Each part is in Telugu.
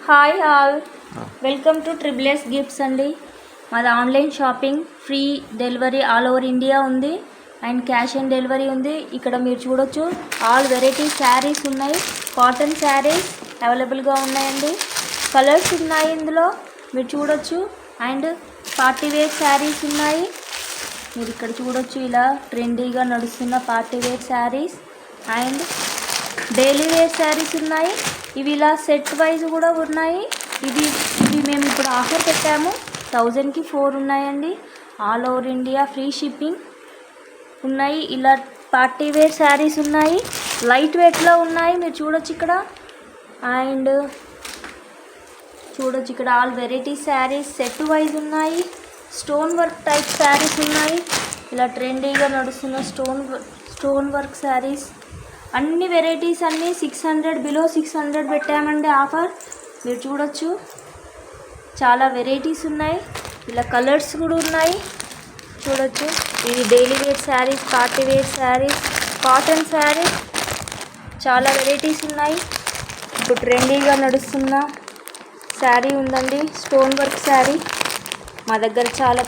Hi all, welcome to triple S gifts అండి. మాది online shopping, free delivery all over India ఉంది అండ్ క్యాష్ ఆన్ డెలివరీ ఉంది. ఇక్కడ మీరు చూడొచ్చు ఆల్ వెరైటీ శారీస్ ఉన్నాయి, కాటన్ శారీస్ అవైలబుల్గా ఉన్నాయండి. కలర్స్ ఉన్నాయి ఇందులో మీరు చూడొచ్చు. అండ్ పార్టీ వేర్ శారీస్ ఉన్నాయి. మీరు ఇక్కడ చూడొచ్చు, ఇలా ట్రెండీగా నడుస్తున్న party wear sarees and daily wear sarees ఉన్నాయి. ఇవి ఇలా సెట్ వైజ్ కూడా ఉన్నాయి. ఇవి మేము ఇప్పుడు ఆఫర్ పెట్టాము, 1000కి 4 ఉన్నాయండి. All over India free shipping ఉన్నాయి. ఇలా పార్టీ వేర్ శారీస్ ఉన్నాయి, లైట్ వెయిట్లో ఉన్నాయి. మీరు చూడొచ్చు ఇక్కడ. అండ్ చూడొచ్చు ఇక్కడ all variety saris set wise ఉన్నాయి. స్టోన్ వర్క్ టైప్ శారీస్ ఉన్నాయి. ఇలా ట్రెండీగా నడుస్తున్న స్టోన్ వర్క్ శారీస్ అన్ని వెరైటీస్ అన్నీ 600 బిలో 600 పెట్టామండి ఆఫర్. మీరు చూడొచ్చు చాలా వెరైటీస్ ఉన్నాయి. ఇలా కలర్స్ కూడా ఉన్నాయి చూడొచ్చు. ఇవి daily wear sarees, party wear sarees, cotton sarees, చాలా వెరైటీస్ ఉన్నాయి. ఇప్పుడు ట్రెండీగా నడుస్తున్న శారీ ఉందండి, స్టోన్ వర్క్ శారీ. మా దగ్గర చాలా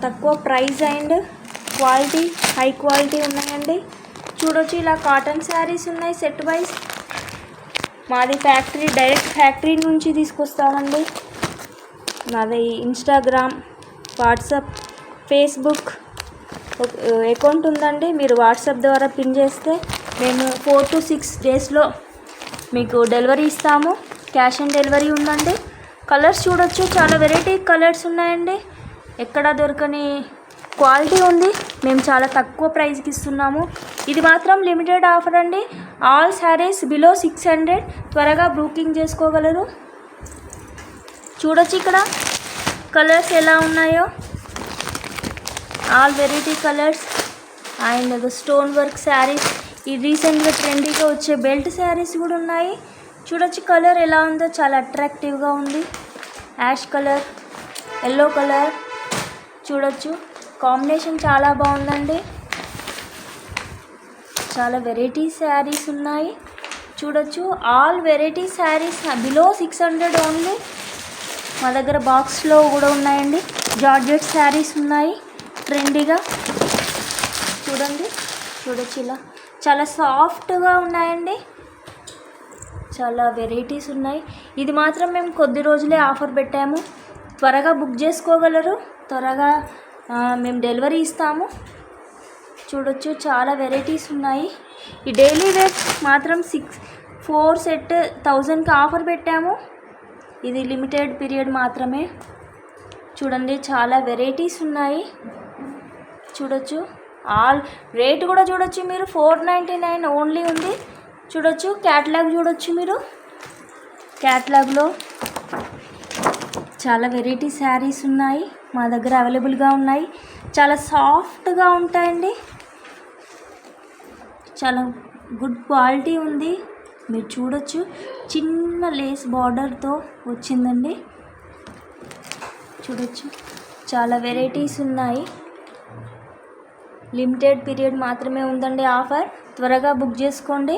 తక్కువ price and quality, high quality ఉన్నాయండి. చూడొచ్చు ఇలా కాటన్ శారీస్ ఉన్నాయి సెట్ వైజ్. మాది డైరెక్ట్ ఫ్యాక్టరీ నుంచి తీసుకొస్తామండి. మాది ఇన్స్టాగ్రామ్, వాట్సాప్, ఫేస్బుక్ అకౌంట్ ఉందండి. మీరు వాట్సాప్ ద్వారా పిన్ చేస్తే మేము 4 to 6 డేస్లో మీకు డెలివరీ ఇస్తాము. క్యాష్ ఆన్ డెలివరీ ఉందండి. కలర్స్ చూడొచ్చు, చాలా వెరైటీ కలర్స్ ఉన్నాయండి. ఎక్కడ దొరకని క్వాలిటీ ఉంది. మేము చాలా తక్కువ ప్రైస్కి ఇస్తున్నాము. ఇది మాత్రం లిమిటెడ్ ఆఫర్ అండి. All saris below 600. త్వరగా బుకింగ్ చేసుకోగలరు. చూడొచ్చు ఇక్కడ కలర్స్ ఎలా ఉన్నాయో, all variety colours. And stone work saris, ఈ రీసెంట్గా ట్రెండీగా వచ్చే బెల్ట్ శారీస్ కూడా ఉన్నాయి. చూడొచ్చు కలర్ ఎలా ఉందో, చాలా అట్రాక్టివ్గా ఉంది. యాష్ కలర్, ఎల్లో కలర్ చూడొచ్చు, కాంబినేషన్ చాలా బాగుందండి. చాలా వెరైటీ శారీస్ ఉన్నాయి చూడొచ్చు. All variety saris below 600 only. మా దగ్గర బాక్స్లో కూడా ఉన్నాయండి. జార్జెట్ శారీస్ ఉన్నాయి ట్రెండీగా. చూడొచ్చు ఇలా చాలా సాఫ్ట్గా ఉన్నాయండి. చాలా వెరైటీస్ ఉన్నాయి. ఇది మాత్రం మేము కొద్ది రోజులే ఆఫర్ పెట్టాము. త్వరగా బుక్ చేసుకోగలరు. త్వరగా మేము డెలివరీ ఇస్తాము. చూడొచ్చు చాలా వెరైటీస్ ఉన్నాయి. ఈ డైలీ వేర్ మాత్రం 4 సెట్ 1000కి ఆఫర్ పెట్టాము. ఇది లిమిటెడ్ పీరియడ్ మాత్రమే. చూడండి చాలా వెరైటీస్ ఉన్నాయి. చూడొచ్చు ఆల్ రేట్ కూడా చూడొచ్చు మీరు. 499 ఓన్లీ ఉంది. చూడొచ్చు క్యాటలాగ్ చూడొచ్చు మీరు. క్యాటలాగ్లో చాలా వెరైటీ శారీస్ ఉన్నాయి మా దగ్గర అవైలబుల్గా ఉన్నాయి. చాలా సాఫ్ట్గా ఉంటాయండి. చాలా గుడ్ క్వాలిటీ ఉంది. మీరు చూడొచ్చు చిన్న లేస్ బార్డర్తో వచ్చిందండి. చూడొచ్చు చాలా వెరైటీస్ ఉన్నాయి. లిమిటెడ్ పీరియడ్ మాత్రమే ఉందండి ఆఫర్. త్వరగా బుక్ చేసుకోండి.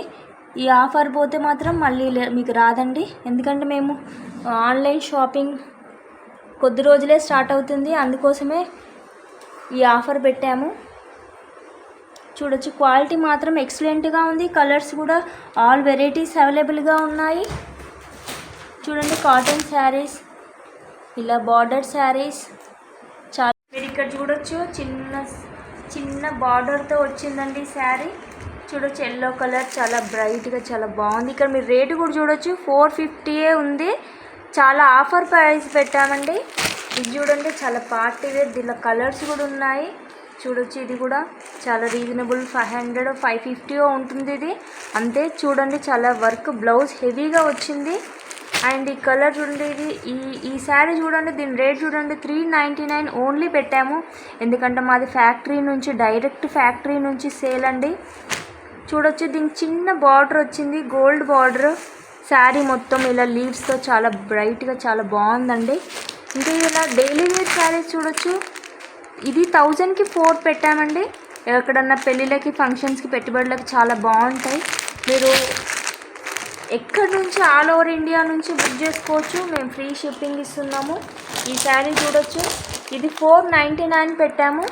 ఈ ఆఫర్ పోతే మాత్రం మళ్ళీ మీకు రాదండి. ఎందుకంటే మేము ఆన్లైన్ షాపింగ్ కొద్ది రోజులే స్టార్ట్ అవుతుంది, అందుకోసమే ఈ ఆఫర్ పెట్టాము. చూడొచ్చు క్వాలిటీ మాత్రం ఎక్సలెంట్గా ఉంది. కలర్స్ కూడా ఆల్ వెరైటీస్ అవైలబుల్గా ఉన్నాయి. చూడండి కాటన్ శారీస్, ఇలా బార్డర్ శారీస్ చాలా. మీరు ఇక్కడ చూడొచ్చు చిన్న బార్డర్తో వచ్చిందండి శారీ. చూడొచ్చు ఎల్లో కలర్, చాలా బ్రైట్గా చాలా బాగుంది. ఇక్కడ మీరు రేటు కూడా చూడొచ్చు, 450 ఉంది. చాలా ఆఫర్ ప్రైస్ పెట్టామండి. ఇది చూడండి చాలా పార్టీ వేర్. దీనిలో కలర్స్ కూడా ఉన్నాయి. చూడొచ్చు ఇది కూడా చాలా రీజనబుల్, 500 550 ఉంటుంది ఇది అంతే. చూడండి చాలా వర్క్, బ్లౌజ్ హెవీగా వచ్చింది. అండ్ ఈ కలర్ చూడండి, ఈ శారీ చూడండి, దీని రేట్ చూడండి 399 ఓన్లీ పెట్టాము. ఎందుకంటే మాది డైరెక్ట్ ఫ్యాక్టరీ నుంచి సేల్ అండి. చూడొచ్చు దీనికి చిన్న బార్డర్ వచ్చింది, గోల్డ్ బార్డర్. శారీ మొత్తం ఇలా లీవ్స్తో చాలా బ్రైట్గా చాలా బాగుందండి. ఇంకా ఇలా డైలీ వేర్ శారీస్ చూడొచ్చు. ఇది 1000కి 4 పెట్టామండి. ఎక్కడన్నా పెళ్ళిళ్ళకి, ఫంక్షన్స్కి, పెట్టుబడులకి చాలా బాగుంటాయి. మీరు ఎక్కడి నుంచి ఆల్ ఓవర్ ఇండియా నుంచి బుక్ చేసుకోవచ్చు. మేము ఫ్రీ షిప్పింగ్ ఇస్తున్నాము. ఈ శారీ చూడొచ్చు. ఇది 499 పెట్టాము.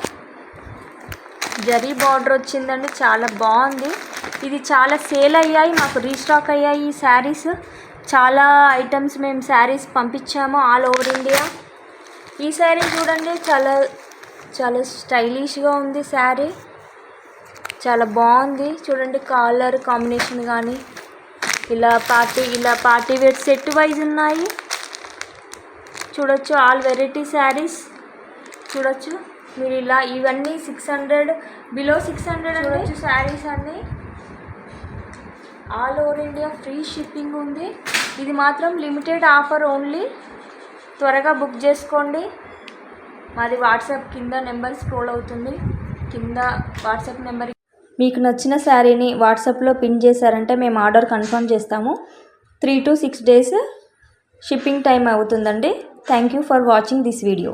జరీ బార్డర్ వచ్చిందండి, చాలా బాగుంది. ఇది చాలా సేల్ అయ్యాయి, మాకు రీస్టాక్ అయ్యాయి ఈ శారీస్. చాలా ఐటమ్స్ మేము శారీస్ పంపించాము ఆల్ ఓవర్ ఇండియా. ఈ శారీ చూడండి, చాలా చాలా స్టైలిష్గా ఉంది శారీ, చాలా బాగుంది. చూడండి కలర్ కాంబినేషన్ కానీ ఇలా పార్టీ వేర్ సెట్ వైజ్ ఉన్నాయి. చూడొచ్చు ఆల్ వెరైటీ శారీస్ చూడొచ్చు మీరు. ఇలా ఇవన్నీ 600 బిలో 600 చూడొచ్చు శారీస్ అన్నీ. All over India free shipping ఉంది. ఇది మాత్రం లిమిటెడ్ ఆఫర్ ఓన్లీ. త్వరగా బుక్ చేసుకోండి. మాది వాట్సాప్ కింద నెంబర్ స్క్రోల్ అవుతుంది, కింద వాట్సాప్ నెంబర్. మీకు నచ్చిన శారీని వాట్సాప్లో పిన్ చేశారంటే మేము ఆర్డర్ కన్ఫర్మ్ చేస్తాము. 3 to 6 days షిప్పింగ్ టైం అవుతుందండి. Thank you for watching this video.